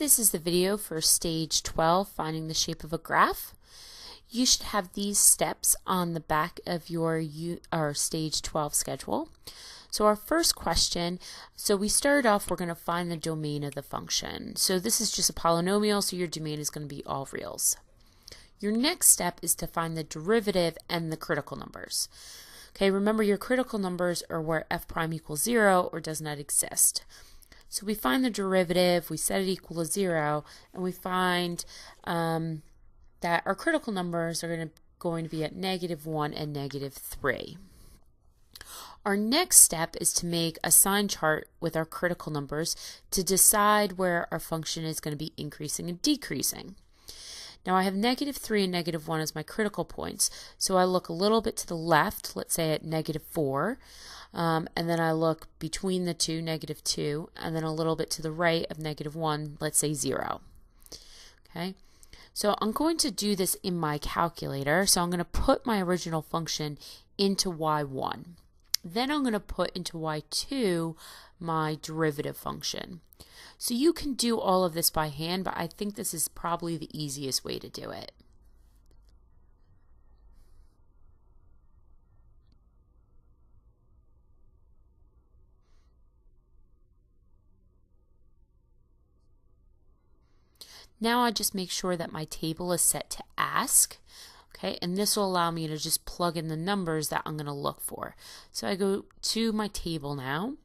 This is the video for stage 12, finding the shape of a graph. You should have these steps on the back of your stage 12 schedule. So our first question, so we started off, we're going to find the domain of the function. So this is just a polynomial, so your domain is going to be all reals. Your next step is to find the derivative and the critical numbers. Okay, remember your critical numbers are where f prime equals 0 or does not exist. So we find the derivative, we set it equal to 0, and we find that our critical numbers are going to be at -1 and -3. Our next step is to make a sign chart with our critical numbers to decide where our function is going to be increasing and decreasing. Now I have -3 and -1 as my critical points, so I look a little bit to the left, let's say at -4, and then I look between the two, -2, and then a little bit to the right of -1, let's say 0. Okay, so I'm going to do this in my calculator, so I'm going to put my original function into y1. Then I'm going to put into y2 my derivative function. So you can do all of this by hand, but I think this is probably the easiest way to do it. Now I just make sure that my table is set to ask. Okay, and this will allow me to just plug in the numbers that I'm going to look for. So I go to my table now,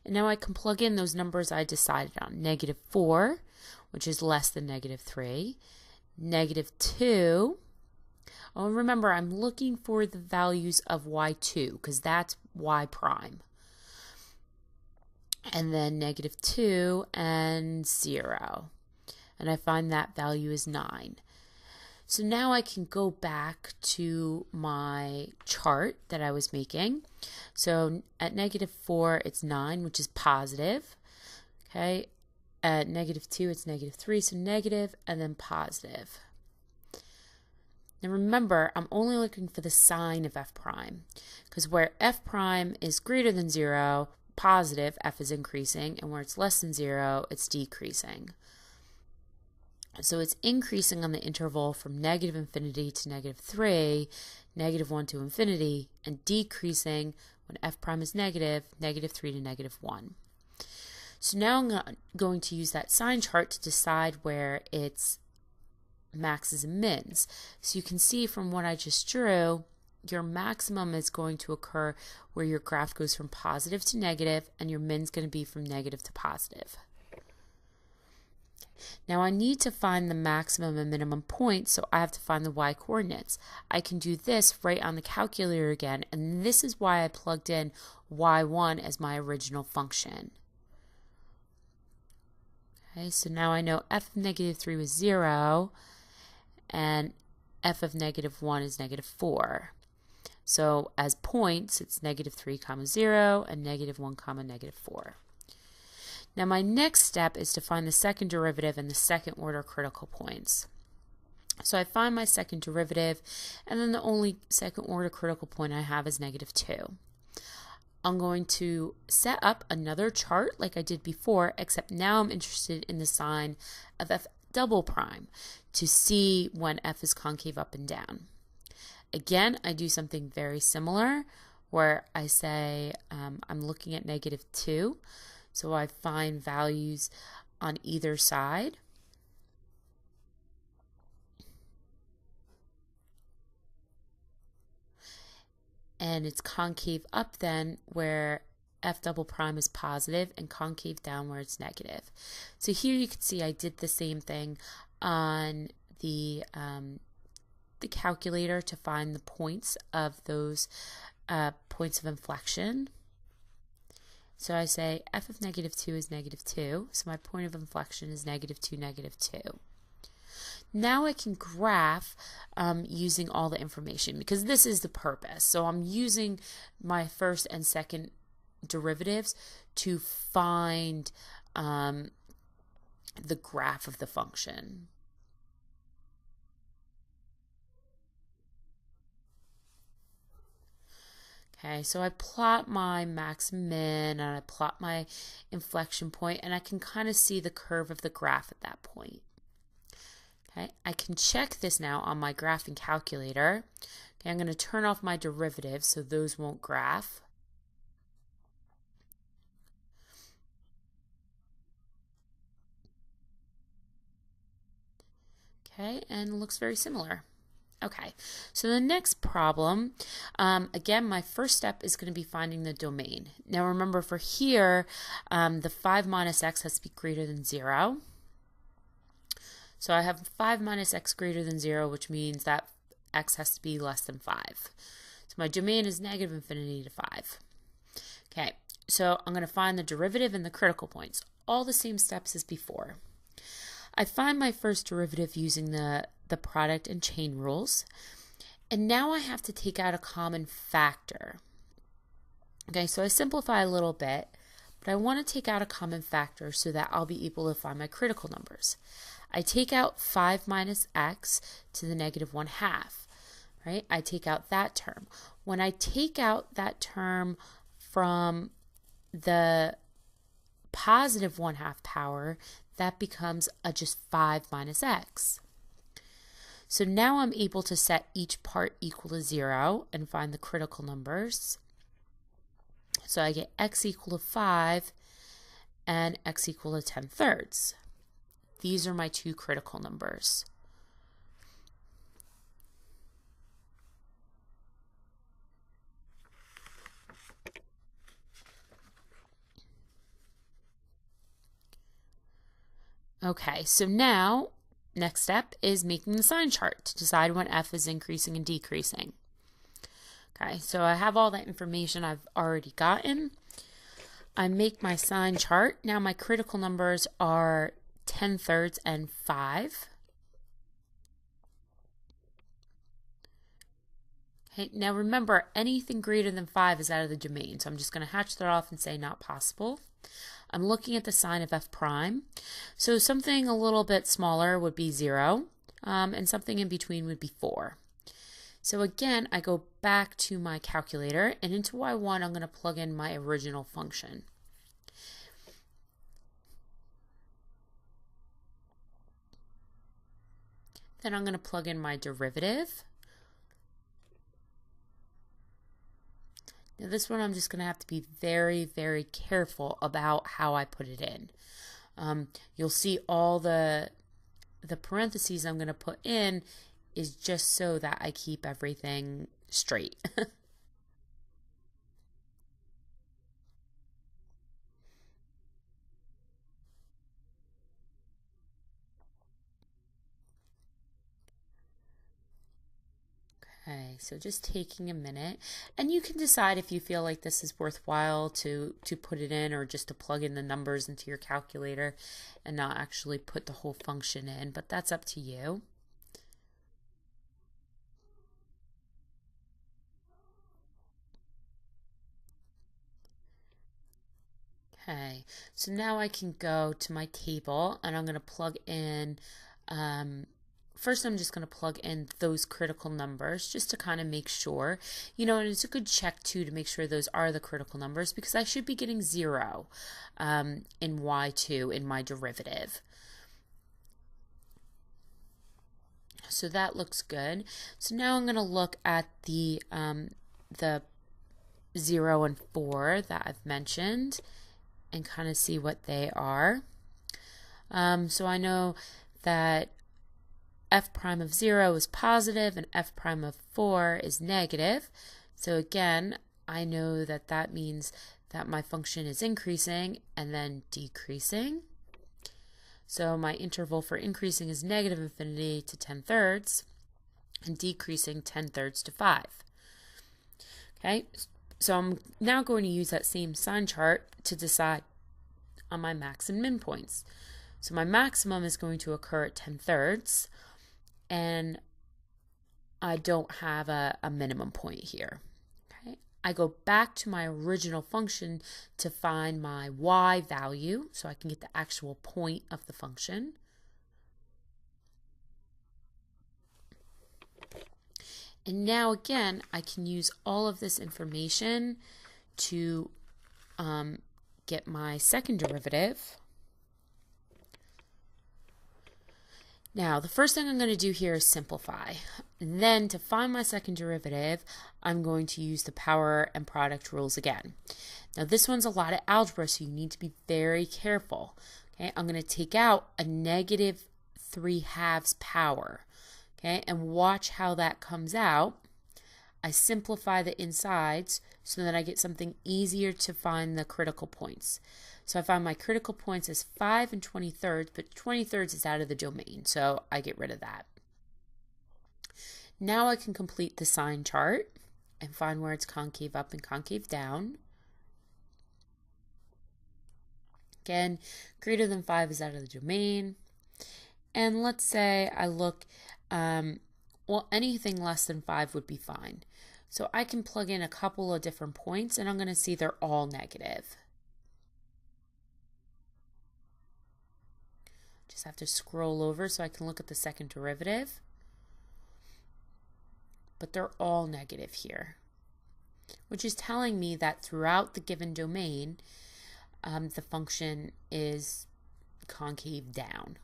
and now I can plug in those numbers I decided on. -4, which is less than -3, -2. Oh, remember, I'm looking for the values of y2 because that's y prime. And then -2 and 0. And I find that value is 9. So now I can go back to my chart that I was making. So at -4 it's 9, which is positive. Okay, at -2 it's -3, so negative and then positive. Now remember, I'm only looking for the sign of f prime, because where f prime is greater than 0, positive, f is increasing, and where it's less than 0, it's decreasing. So it's increasing on the interval from -∞ to -3, -1 to infinity, and decreasing when f prime is negative, -3 to -1. So now I'm going to use that sign chart to decide where it's maxes and mins. So you can see from what I just drew, your maximum is going to occur where your graph goes from positive to negative, and your min's going to be from negative to positive. Now I need to find the maximum and minimum points, so I have to find the y coordinates. I can do this right on the calculator again, and this is why I plugged in y1 as my original function. Okay, so now I know f of -3 was 0, and f of -1 is -4. So as points, it's -3, 0, and -1, -4. Now my next step is to find the second derivative and the second order critical points. So I find my second derivative, and then the only second order critical point I have is -2. I'm going to set up another chart like I did before, except now I'm interested in the sign of f double prime to see when f is concave up and down. Again, I do something very similar where I say I'm looking at -2. So I find values on either side. And it's concave up then where f double prime is positive, and concave down where it's negative. So here you can see I did the same thing on the calculator to find the points of those points of inflection. So I say f of -2 is -2, so my point of inflection is -2, -2. Now I can graph using all the information, because this is the purpose. So I'm using my first and second derivatives to find the graph of the function. Okay, so I plot my max min and I plot my inflection point, and I can kind of see the curve of the graph at that point. Okay, I can check this now on my graphing calculator. Okay, I'm going to turn off my derivatives so those won't graph. Okay, and it looks very similar. Okay, so the next problem, again, my first step is going to be finding the domain. Now remember, for here, the 5 minus x has to be greater than 0. So I have 5 minus x greater than 0, which means that x has to be less than 5. So my domain is negative infinity to 5. Okay, so I'm going to find the derivative and the critical points. All the same steps as before. I find my first derivative using the product and chain rules. And now I have to take out a common factor. Okay, so I simplify a little bit, but I want to take out a common factor so that I'll be able to find my critical numbers. I take out 5 minus x to the negative 1/2, right? I take out that term. When I take out that term from the positive 1/2 power, that becomes just 5 minus x. So now I'm able to set each part equal to 0 and find the critical numbers. So I get x equal to 5 and x equal to 10/3. These are my two critical numbers. Okay, so now next step is making the sign chart to decide when f is increasing and decreasing. Okay, so I have all that information I've already gotten. I make my sign chart. Now my critical numbers are 10/3 and 5. Okay, now remember, anything greater than 5 is out of the domain, so I'm just going to hatch that off and say not possible. I'm looking at the sign of f prime. So something a little bit smaller would be 0, and something in between would be 4. So again, I go back to my calculator, and into y1 I'm going to plug in my original function. Then I'm going to plug in my derivative. Now this one I'm just going to have to be very, very careful about how I put it in. You'll see all the parentheses I'm going to put in is just so that I keep everything straight. Okay, so just taking a minute, and you can decide if you feel like this is worthwhile to put it in, or just to plug in the numbers into your calculator and not actually put the whole function in, but that's up to you. Okay, so now I can go to my table and I'm going to plug in, first I'm just going to plug in those critical numbers just to kind of make sure, and it's a good check too to make sure those are the critical numbers, because I should be getting 0 in y2 in my derivative. So that looks good. So now I'm going to look at the 0 and 4 that I've mentioned and kind of see what they are. So I know that f prime of 0 is positive and f prime of 4 is negative. So again, I know that that means that my function is increasing and then decreasing. So my interval for increasing is negative infinity to 10/3 and decreasing 10/3 to 5. Okay, so I'm now going to use that same sign chart to decide on my max and min points. So my maximum is going to occur at 10/3, and I don't have a minimum point here. Okay, I go back to my original function to find my y value so I can get the actual point of the function. And now again, I can use all of this information to get my second derivative. Now, the first thing I'm going to do here is simplify. And then to find my second derivative, I'm going to use the power and product rules again. Now, this one's a lot of algebra, so you need to be very careful. Okay, I'm going to take out a negative 3/2 power. Okay, and watch how that comes out. I simplify the insides so that I get something easier to find the critical points. So I find my critical points as 5 and 20/3, but 20/3 is out of the domain, so I get rid of that. Now I can complete the sign chart and find where it's concave up and concave down. Again, greater than 5 is out of the domain. And let's say I look, well, anything less than 5 would be fine. So I can plug in a couple of different points, and I'm going to see they're all negative. Just have to scroll over so I can look at the second derivative. But they're all negative here, which is telling me that throughout the given domain, the function is concave down.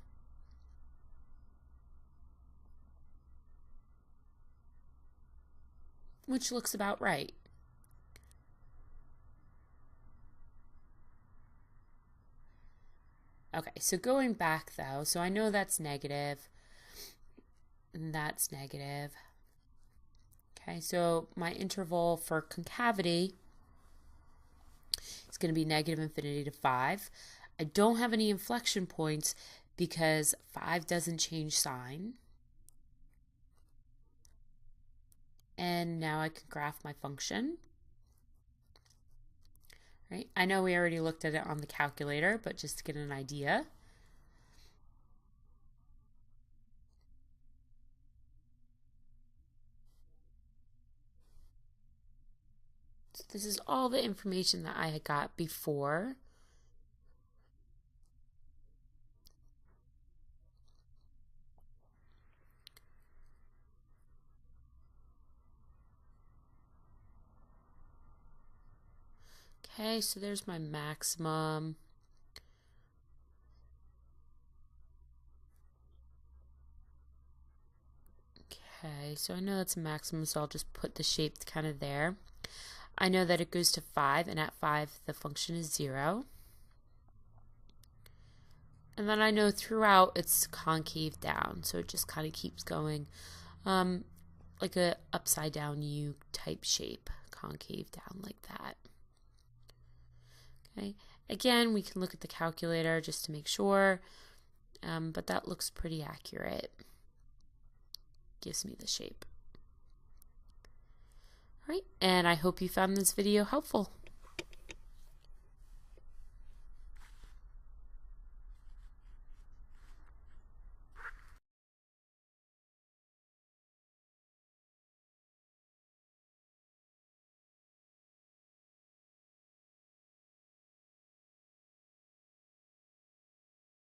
Which looks about right. Okay, so going back though, so I know that's negative, and that's negative. Okay, so my interval for concavity is going to be negative infinity to 5. I don't have any inflection points because 5 doesn't change sign. And now I can graph my function. Right? I know we already looked at it on the calculator, but just to get an idea. So this is all the information that I had got before. Okay, so there's my maximum. Okay, so I know that's a maximum, so I'll just put the shape kind of there. I know that it goes to 5, and at 5 the function is 0. And then I know throughout it's concave down, so it just kind of keeps going like a upside down U type shape, concave down like that. Okay, again, we can look at the calculator just to make sure, but that looks pretty accurate. Gives me the shape. All right, and I hope you found this video helpful.